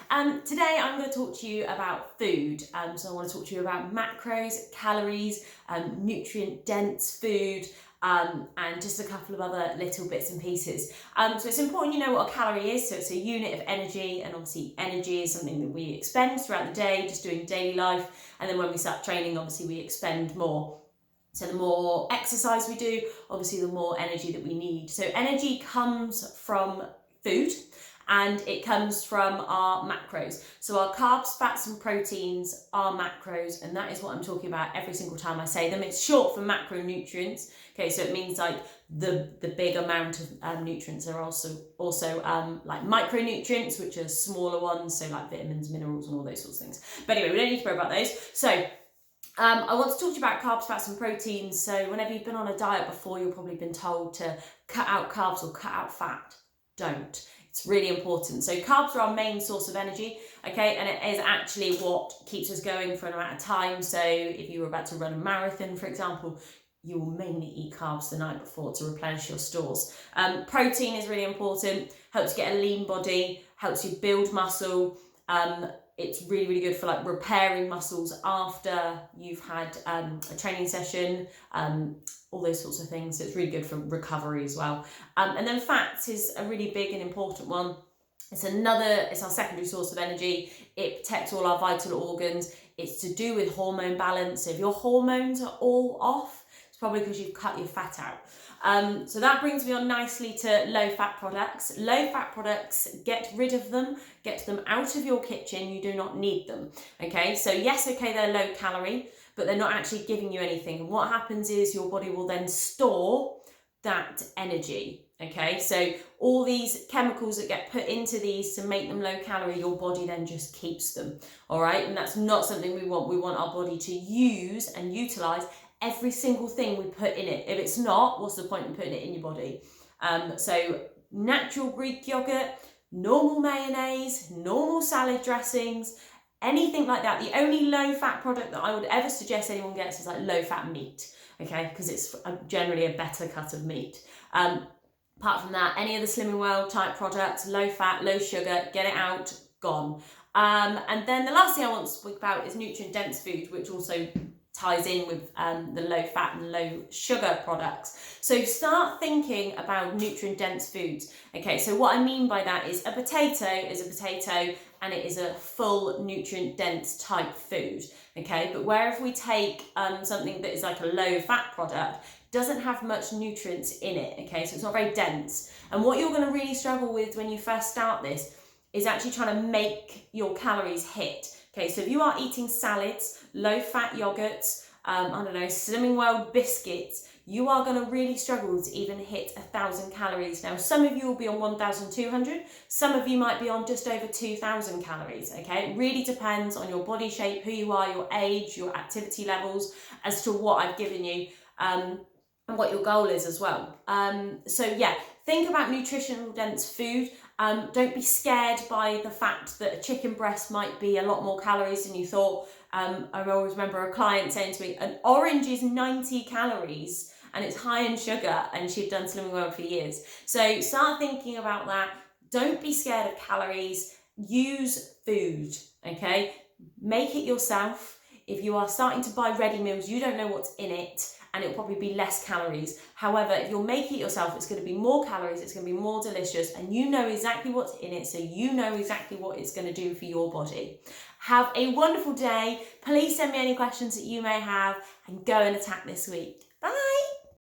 Today I'm going to talk to you about food. So I want to talk to you about macros, calories, nutrient-dense food, and just a couple of other little bits and pieces. So it's important you know what a calorie is. So it's a unit of energy, and obviously energy is something that we expend throughout the day, just doing daily life. And then when we start training, obviously we expend more. So the more exercise we do, obviously the more energy that we need. So energy comes from food, and it comes from our macros. So our carbs, fats and proteins are macros, and that is what I'm talking about every single time I say them. It's short for macronutrients. Okay, so it means like the big amount of nutrients. Are also like micronutrients, which are smaller ones, so like vitamins, minerals and all those sorts of things. But anyway, we don't need to worry about those. So I want to talk to you about carbs, fats and proteins. So whenever you've been on a diet before, you've probably been told to cut out carbs or cut out fat. Don't. It's really important. So carbs are our main source of energy, okay, and it is actually what keeps us going for an amount of time. So if you were about to run a marathon, for example, you will mainly eat carbs the night before to replenish your stores. Protein is really important, helps you get a lean body, helps you build muscle. It's really, really good for like repairing muscles after you've had a training session, all those sorts of things. So it's really good for recovery as well. And then fats is a really big and important one. It's our secondary source of energy. It protects all our vital organs. It's to do with hormone balance. So if your hormones are all off, it's probably because you've cut your fat out. So that brings me on nicely to low-fat products. Low-fat products, get rid of them, get them out of your kitchen. You do not need them, okay? So yes, okay, they're low-calorie, but they're not actually giving you anything. And what happens is your body will then store that energy, okay? So all these chemicals that get put into these to make them low-calorie, your body then just keeps them, all right? And that's not something we want. We want our body to use and utilise every single thing we put in it. If it's not, what's the point in putting it in your body? So natural Greek yogurt, normal mayonnaise, normal salad dressings, anything like that. The only low-fat product that I would ever suggest anyone gets is like low-fat meat, okay? Because it's generally a better cut of meat. Apart from that, any of the Slimming World type products, low-fat, low sugar, get it out, gone. And then the last thing I want to speak about is nutrient-dense food, which also ties in with the low fat and low sugar products. So start thinking about nutrient dense foods. Okay, so what I mean by that is a potato is a potato and it is a full nutrient dense type food. Okay, but where if we take something that is like a low fat product, doesn't have much nutrients in it, okay, so it's not very dense. And what you're going to really struggle with when you first start this is actually trying to make your calories hit. Okay, so if you are eating salads, low-fat yogurts, Slimming World biscuits, you are going to really struggle to even hit 1,000 calories. Now, some of you will be on 1,200, some of you might be on just over 2,000 calories, okay? It really depends on your body shape, who you are, your age, your activity levels, as to what I've given you, and what your goal is as well. So yeah, think about nutritional dense food. Don't be scared by the fact that a chicken breast might be a lot more calories than you thought. I always remember a client saying to me, an orange is 90 calories and it's high in sugar, and she'd done Slimming World for years. So start thinking about that. Don't be scared of calories. Use food, okay? Make it yourself. If you are starting to buy ready meals, you don't know what's in it, and it'll probably be less calories. However, if you're making it yourself, it's going to be more calories, it's going to be more delicious, and you know exactly what's in it, so you know exactly what it's going to do for your body. Have a wonderful day. Please send me any questions that you may have, and go and attack this week. Bye.